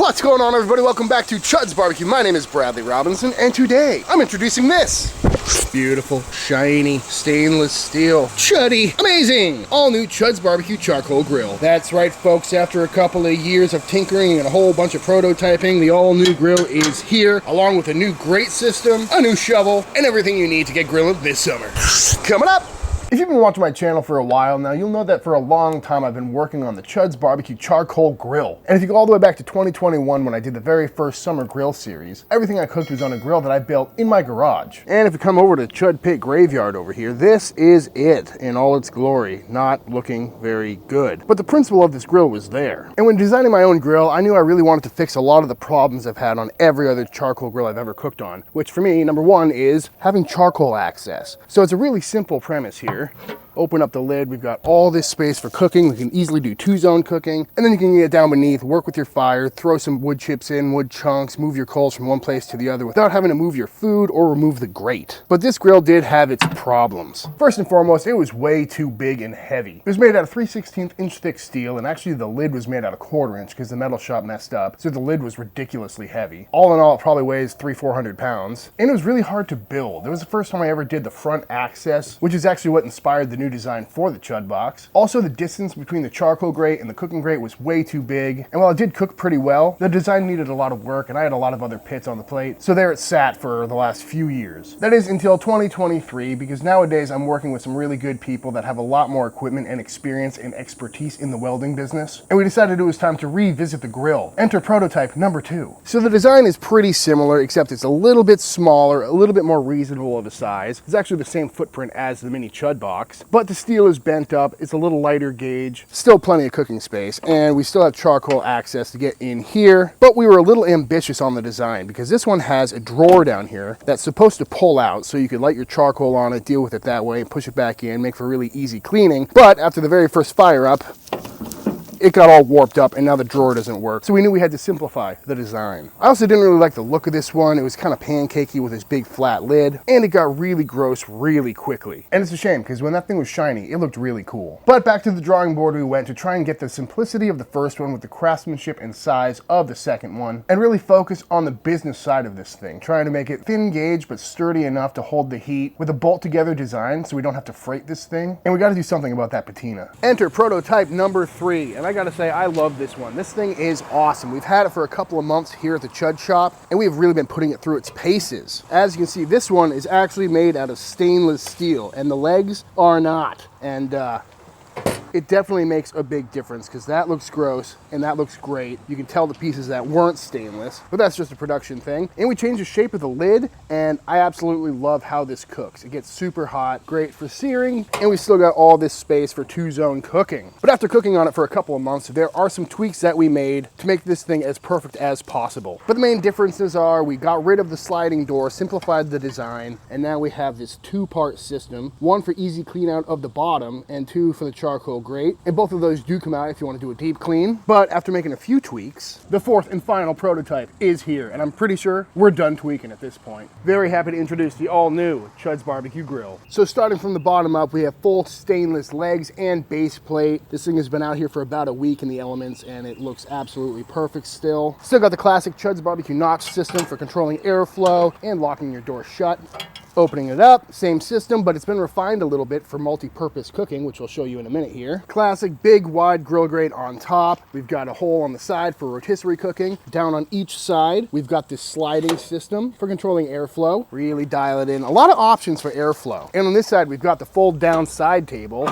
What's going on, everybody? Welcome back to Chuds BBQ. My name is Bradley Robinson, and today I'm introducing this beautiful, shiny, stainless steel, chuddy, amazing, all new Chuds BBQ charcoal grill. That's right, folks. After a couple of years of tinkering and a whole bunch of prototyping, the all new grill is here, along with a new grate system, a new shovel, and everything you need to get grilling this summer. Coming up. If you've been watching my channel for a while now, you'll know that for a long time I've been working on the Chuds BBQ charcoal grill. And if you go all the way back to 2021 when I did the very first summer grill series, everything I cooked was on a grill that I built in my garage. And if you come over to Chud Pit Graveyard over here, this is it in all its glory, not looking very good. But the principle of this grill was there. And when designing my own grill, I knew I really wanted to fix a lot of the problems I've had on every other charcoal grill I've ever cooked on, which for me, number one, is having charcoal access. So it's a really simple premise here. Open up the lid, we've got all this space for cooking. We can easily do two-zone cooking, and then you can get down beneath, work with your fire, throw some wood chips in, wood chunks, move your coals from one place to the other without having to move your food or remove the grate. But this grill did have its problems. First and foremost, it was way too big and heavy. It was made out of 3/16 inch thick steel, and actually the lid was made out of 1/4 inch because the metal shop messed up, so the lid was ridiculously heavy. All in all, it probably weighs 300-400 pounds, and it was really hard to build. It was the first time I ever did the front access, which is actually what inspired the new design for the Chud box. Also, the distance between the charcoal grate and the cooking grate was way too big, and while it did cook pretty well, the design needed a lot of work, and I had a lot of other pits on the plate, so there it sat for the last few years. That is until 2023, because nowadays I'm working with some really good people that have a lot more equipment and experience and expertise in the welding business, and we decided it was time to revisit the grill. Enter prototype number 2. So the design is pretty similar, except it's a little bit smaller, a little bit more reasonable of a size. It's actually the same footprint as the mini Chud box, but the steel is bent up, it's a little lighter gauge, still plenty of cooking space, and we still have charcoal access to get in here. But we were a little ambitious on the design because this one has a drawer down here that's supposed to pull out, so you could light your charcoal on it, deal with it that way, and push it back in, make for really easy cleaning. But after the very first fire up, it got all warped up and now the drawer doesn't work. So we knew we had to simplify the design. I also didn't really like the look of this one. It was kind of pancakey with this big flat lid, and it got really gross really quickly. And it's a shame because when that thing was shiny, it looked really cool. But back to the drawing board we went to try and get the simplicity of the first one with the craftsmanship and size of the second one, and really focus on the business side of this thing, trying to make it thin gauge but sturdy enough to hold the heat with a bolt together design so we don't have to freight this thing. And we got to do something about that patina. Enter prototype number 3. And I gotta say, I love this one. This thing is awesome. We've had it for a couple of months here at the Chud shop, and we have really been putting it through its paces. As you can see, this one is actually made out of stainless steel, and the legs are not. And it definitely makes a big difference because that looks gross and that looks great. You can tell the pieces that weren't stainless, but that's just a production thing. And we changed the shape of the lid, and I absolutely love how this cooks. It gets super hot, great for searing, and we still got all this space for two-zone cooking. But after cooking on it for a couple of months, there are some tweaks that we made to make this thing as perfect as possible. But the main differences are we got rid of the sliding door, simplified the design, and now we have this 2-part system, one for easy clean out of the bottom and 2 for the charcoal grate, and both of those do come out if you want to do a deep clean. But after making a few tweaks, the 4th and final prototype is here, and I'm pretty sure we're done tweaking at this point. Very happy to introduce the all-new Chuds BBQ grill. So starting from the bottom up, we have full stainless legs and base plate. This thing has been out here for about a week in the elements, and it looks absolutely perfect still. Still got the classic Chuds BBQ notch system for controlling airflow and locking your door shut. Opening it up, same system, but it's been refined a little bit for multi-purpose cooking, which I'll show you in a minute here. Classic big wide grill grate on top. We've got a hole on the side for rotisserie cooking. Down on each side, we've got this sliding system for controlling airflow. Really dial it in. A lot of options for airflow. And on this side, we've got the fold down side table.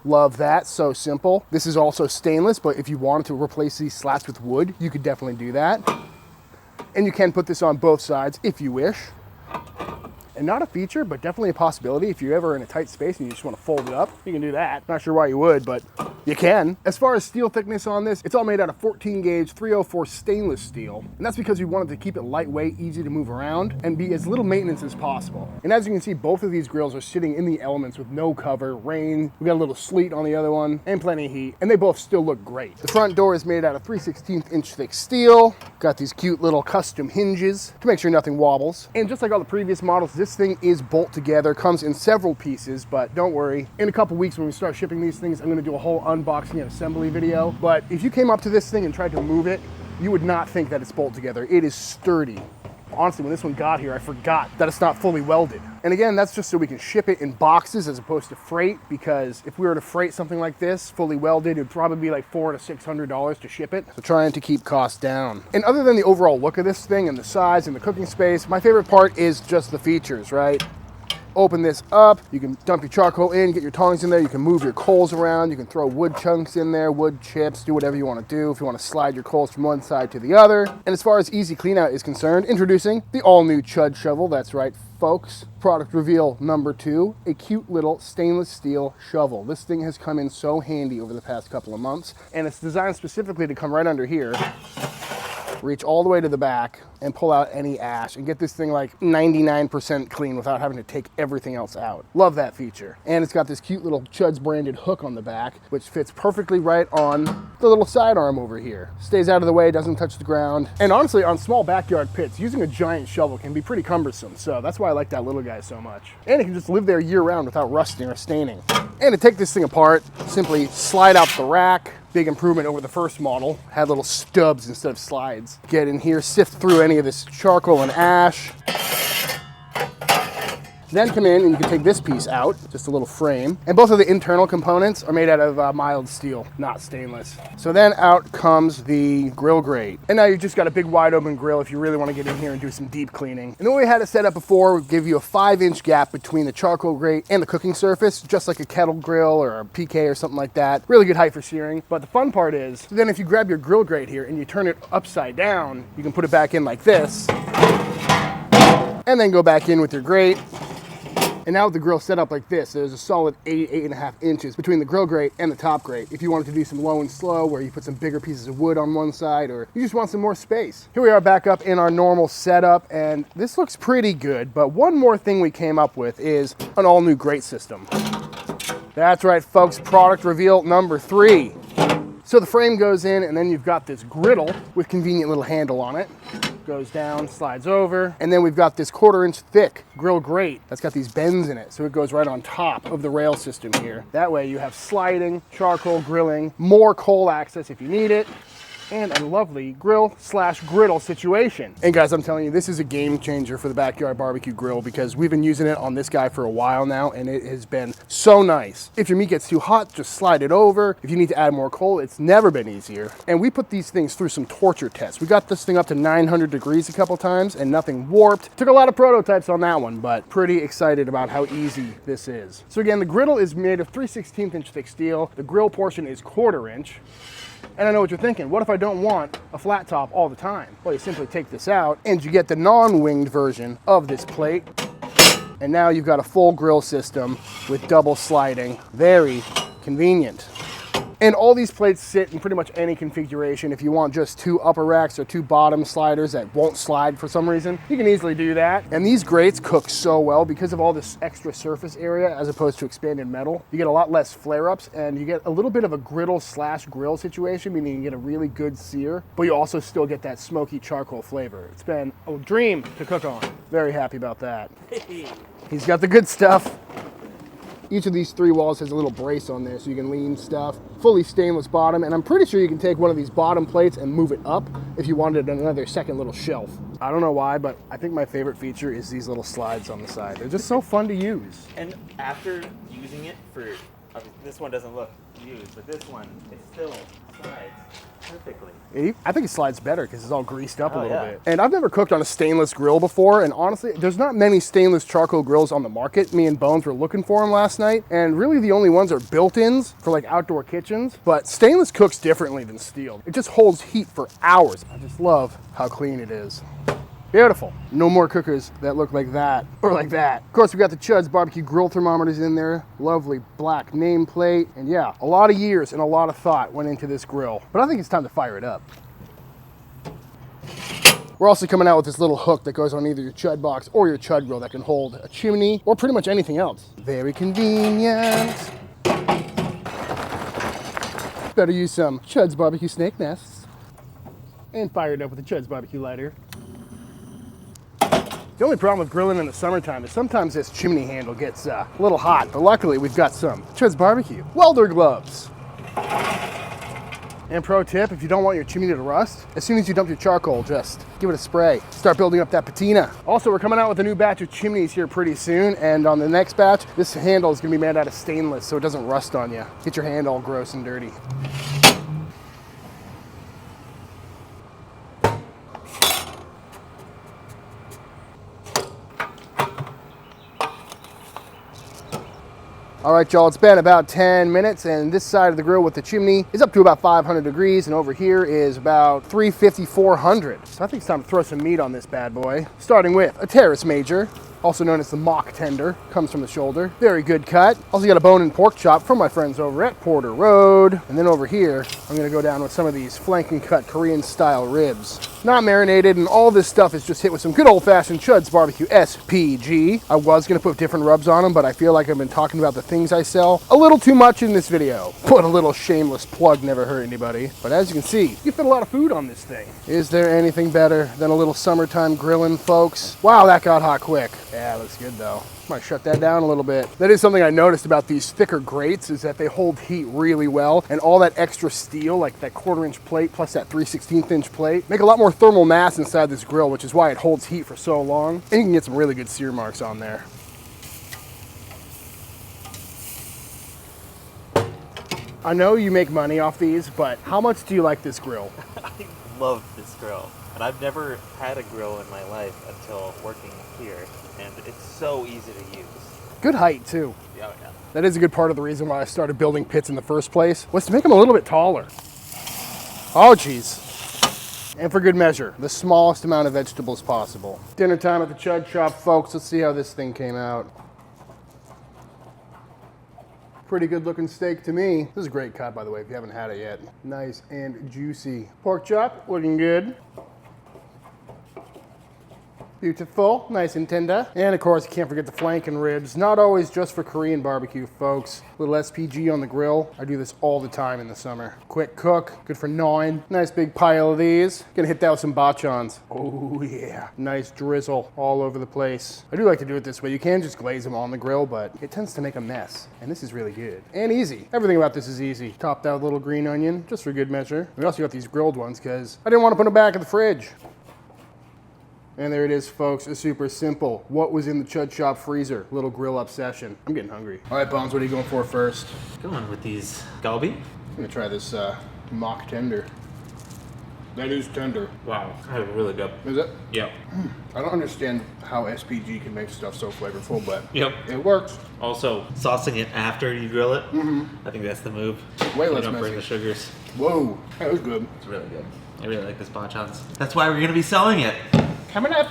Love that, so simple. This is also stainless, but if you wanted to replace these slats with wood, you could definitely do that. And you can put this on both sides if you wish. And not a feature, but definitely a possibility. If you're ever in a tight space and you just want to fold it up, you can do that. Not sure why you would, but you can. As far as steel thickness on this, it's all made out of 14 gauge 304 stainless steel. And that's because we wanted to keep it lightweight, easy to move around, and be as little maintenance as possible. And as you can see, both of these grills are sitting in the elements with no cover, rain. We got a little sleet on the other one, and plenty of heat, and they both still look great. The front door is made out of 3/16 inch thick steel. Got these cute little custom hinges to make sure nothing wobbles. And just like all the previous models, this thing is bolt together, comes in several pieces, but don't worry. In a couple weeks when we start shipping these things, I'm gonna do a whole unboxing and assembly video. But if you came up to this thing and tried to move it, you would not think that it's bolted together. It is sturdy. Honestly, when this one got here, I forgot that it's not fully welded. And again, that's just so we can ship it in boxes as opposed to freight, because if we were to freight something like this fully welded, it'd probably be like $400 to $600 to ship it. So trying to keep costs down. And other than the overall look of this thing and the size and the cooking space, my favorite part is just the features, right? Open this up, you can dump your charcoal in, get your tongs in there, you can move your coals around, you can throw wood chunks in there, wood chips, do whatever you want to do if you want to slide your coals from one side to the other. And as far as easy clean out is concerned, introducing the all-new Chud shovel. That's right, folks. Product reveal number 2, a cute little stainless steel shovel. This thing has come in so handy over the past couple of months, and it's designed specifically to come right under here, reach all the way to the back and pull out any ash and get this thing like 99% clean without having to take everything else out. Love that feature. And it's got this cute little Chud's branded hook on the back, which fits perfectly right on the little sidearm over here. Stays out of the way, doesn't touch the ground. And honestly, on small backyard pits, using a giant shovel can be pretty cumbersome. So that's why I like that little guy so much. And it can just live there year round without rusting or staining. And to take this thing apart, simply slide out the rack. Big improvement over the first model. Had little stubs instead of slides. Get in here, sift through any of this charcoal and ash. Then come in and you can take this piece out, just a little frame. And both of the internal components are made out of mild steel, not stainless. So then out comes the grill grate. And now you've just got a big wide open grill if you really want to get in here and do some deep cleaning. And the way we had it set up before would give you a 5-inch gap between the charcoal grate and the cooking surface, just like a kettle grill or a PK or something like that. Really good height for searing. But the fun part is, then if you grab your grill grate here and you turn it upside down, you can put it back in like this, and then go back in with your grate. And now with the grill set up like this, there's a solid 8.5 inches between the grill grate and the top grate. If you wanted to do some low and slow, where you put some bigger pieces of wood on one side, or you just want some more space. Here we are back up in our normal setup, and this looks pretty good, but one more thing we came up with is an all new grate system. That's right, folks, product reveal number 3. So the frame goes in, and then you've got this griddle with convenient little handle on it. Goes down, slides over, and then we've got this 1/4-inch thick grill grate that's got these bends in it, so it goes right on top of the rail system here. That way you have sliding, charcoal grilling, more coal access if you need it, and a lovely grill/griddle situation. And guys, I'm telling you, this is a game changer for the backyard barbecue grill, because we've been using it on this guy for a while now, and it has been so nice. If your meat gets too hot, just slide it over. If you need to add more coal, it's never been easier. And we put these things through some torture tests. We got this thing up to 900 degrees a couple times and nothing warped. Took a lot of prototypes on that one, but pretty excited about how easy this is. So again, the griddle is made of 3/16-inch thick steel. The grill portion is 1/4-inch. And I know what you're thinking, what if I don't want a flat top all the time? Well, you simply take this out and you get the non-winged version of this plate. And now you've got a full grill system with double sliding. Very convenient. And all these plates sit in pretty much any configuration. If you want just 2 upper racks or 2 bottom sliders that won't slide for some reason, you can easily do that. And these grates cook so well because of all this extra surface area as opposed to expanded metal. You get a lot less flare-ups, and you get a little bit of a griddle/grill situation, meaning you get a really good sear, but you also still get that smoky charcoal flavor. It's been a dream to cook on. Very happy about that. He's got the good stuff. Each of these 3 walls has a little brace on there so you can lean stuff. Fully stainless bottom, and I'm pretty sure you can take one of these bottom plates and move it up if you wanted another second little shelf. I don't know why, but I think my favorite feature is these little slides on the side. They're just so fun to use. And after using it for, this one doesn't look used, but this one, it still slides perfectly. I think it slides better because it's all greased up a little bit. And I've never cooked on a stainless grill before, and honestly, there's not many stainless charcoal grills on the market. Me and Bones were looking for them last night, and really the only ones are built-ins for like outdoor kitchens. But stainless cooks differently than steel. It just holds heat for hours. I just love how clean it is. Beautiful. No more cookers that look like that or like that. Of course, we got the Chud's BBQ grill thermometers in there. Lovely black nameplate. And yeah, a lot of years and a lot of thought went into this grill. But I think it's time to fire it up. We're also coming out with this little hook that goes on either your Chud box or your Chud grill that can hold a chimney or pretty much anything else. Very convenient. Better use some Chud's BBQ snake nests. And fire it up with a Chud's BBQ lighter. The only problem with grilling in the summertime is sometimes this chimney handle gets a little hot, but luckily we've got some Chud's BBQ welder gloves. And pro tip, if you don't want your chimney to rust, as soon as you dump your charcoal, just give it a spray. Start building up that patina. Also, we're coming out with a new batch of chimneys here pretty soon, and on the next batch, this handle is gonna be made out of stainless so it doesn't rust on you. Get your hand all gross and dirty. All right, y'all, it's been about 10 minutes, and this side of the grill with the chimney is up to about 500 degrees, and over here is about 350, 400. So I think it's time to throw some meat on this bad boy. Starting with a Terrace Major, also known as the mock tender, comes from the shoulder. Very good cut. Also got a bone and pork chop from my friends over at Porter Road. And then over here, I'm gonna go down with some of these flank and cut Korean style ribs. Not marinated, and all this stuff is just hit with some good old fashioned Chud's BBQ SPG. I was gonna put different rubs on them, but I feel like I've been talking about the things I sell a little too much in this video. Put a little shameless plug, never hurt anybody. But as you can see, you fit a lot of food on this thing. Is there anything better than a little summertime grilling, folks? Wow, that got hot quick. Yeah, looks good though. Might shut that down a little bit. That is something I noticed about these thicker grates, is that they hold heat really well, and all that extra steel, like that 1/4 inch plate plus that 3/16 inch plate, make a lot more thermal mass inside this grill, which is why it holds heat for so long. And you can get some really good sear marks on there. I know you make money off these, but how much do you like this grill? I love this grill. And I've never had a grill in my life until working here. And it's so easy to use. Good height too. Oh, yeah. That is a good part of the reason why I started building pits in the first place, was to make them a little bit taller. Oh geez. And for good measure, the smallest amount of vegetables possible. Dinner time at the Chud shop, folks. Let's see how this thing came out. Pretty good looking steak to me. This is a great cut, by the way, if you haven't had it yet. Nice and juicy. Pork chop, looking good. Beautiful, nice and tender. And of course, you can't forget the flank and ribs. Not always just for Korean barbecue, folks. Little SPG on the grill. I do this all the time in the summer. Quick cook, good for gnawing. Nice big pile of these. Gonna hit that with some bachans. Oh yeah, nice drizzle all over the place. I do like to do it this way. You can just glaze them on the grill, but it tends to make a mess. And this is really good. And easy. Everything about this is easy. Topped out with a little green onion, just for good measure. We also got these grilled ones, because I didn't want to put them back in the fridge. And there it is, folks. It's super simple. What was in the Chud shop freezer? Little grill obsession. I'm getting hungry. All right, Bones, what are you going for first? Going with these galbi. I'm gonna try this mock tender. That is tender. Wow, that's really good. Is it? Yep. I don't understand how SPG can make stuff so flavorful, but Yep. it works. Also, saucing it after you grill it. I think that's the move. Way You less don't burn messy. the sugars. Whoa, that was good. It's really good. I really like this bachans. That's why we're gonna be selling it. Coming up.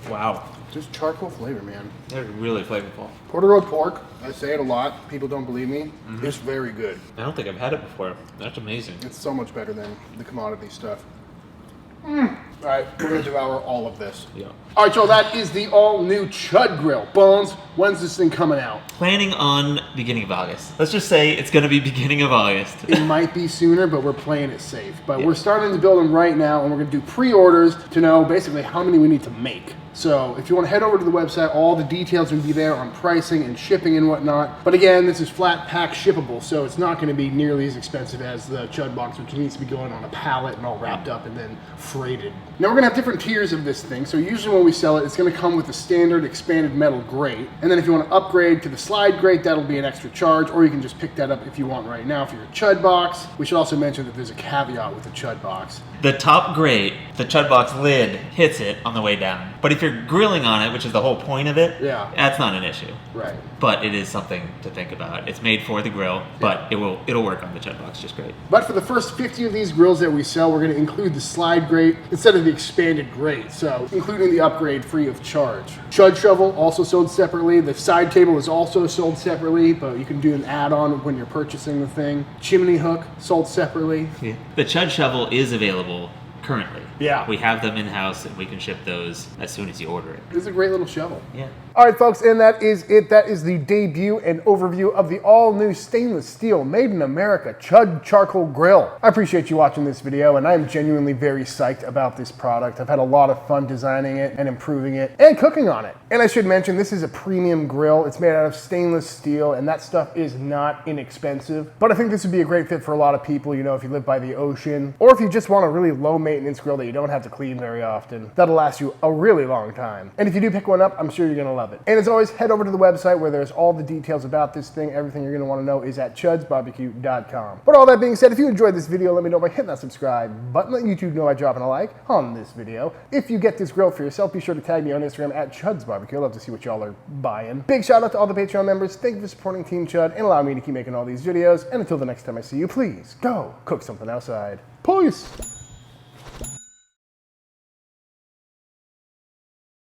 Wow. Just charcoal flavor, man. They're really flavorful. Porter Road pork, I say it a lot. People don't believe me. It's very good. I don't think I've had it before. That's amazing. It's so much better than the commodity stuff. All right, we're gonna devour all of this. Yeah. All right, y'all, that is the all-new Chud grill. Bones, when's this thing coming out? Planning on beginning of August. Let's just say it's gonna be beginning of August. It might be sooner, but we're playing it safe. But Yeah. we're starting to build them right now, and we're gonna do pre-orders to know basically how many we need to make. So if you want to head over to the website, all the details will be there on pricing and shipping and whatnot. But again, this is flat pack shippable, so it's not going to be nearly as expensive as the Chud box, which needs to be going on a pallet and all wrapped up and then freighted. Now we're going to have different tiers of this thing. So usually when we sell it, it's going to come with the standard expanded metal grate. And then if you want to upgrade to the slide grate, that'll be an extra charge, or you can just pick that up if you want right now for your Chud box. We should also mention that there's a caveat with the Chud box. The top grate, the Chud box lid hits it on the way down. But if you're grilling on it, which is the whole point of it, Yeah. that's not an issue. Right. But it is something to think about. It's made for the grill, but it'll work on the Chud box just great. But for the first 50 of these grills that we sell, we're going to include the slide grate instead of the expanded grate, so including the upgrade free of charge. Chud shovel also sold separately. The side table is also sold separately, but you can do an add-on when you're purchasing the thing. Chimney hook sold separately. Yeah. The Chud shovel is available currently. Yeah. We have them in-house and we can ship those as soon as you order it. It's a great little shovel. Yeah. All right, folks, and that is it. That is the debut and overview of the all-new stainless steel, made in America, Chud Charcoal Grill. I appreciate you watching this video, and I am genuinely very psyched about this product. I've had a lot of fun designing it and improving it and cooking on it. And I should mention, this is a premium grill. It's made out of stainless steel, and that stuff is not inexpensive. But I think this would be a great fit for a lot of people, you know, if you live by the ocean, or if you just want a really low-maintenance grill that you don't have to clean very often. That'll last you a really long time. And if you do pick one up, I'm sure you're gonna love it. And as always, head over to the website where there's all the details about this thing. Everything you're gonna wanna know is at chudsbbq.com. But all that being said, if you enjoyed this video, let me know by hitting that subscribe button. Let YouTube know by dropping a like on this video. If you get this grill for yourself, be sure to tag me on Instagram at Chuds BBQ. I'd love to see what y'all are buying. Big shout out to all the Patreon members. Thank you for supporting Team Chud and allowing me to keep making all these videos. And until the next time I see you, please go cook something outside. Peace.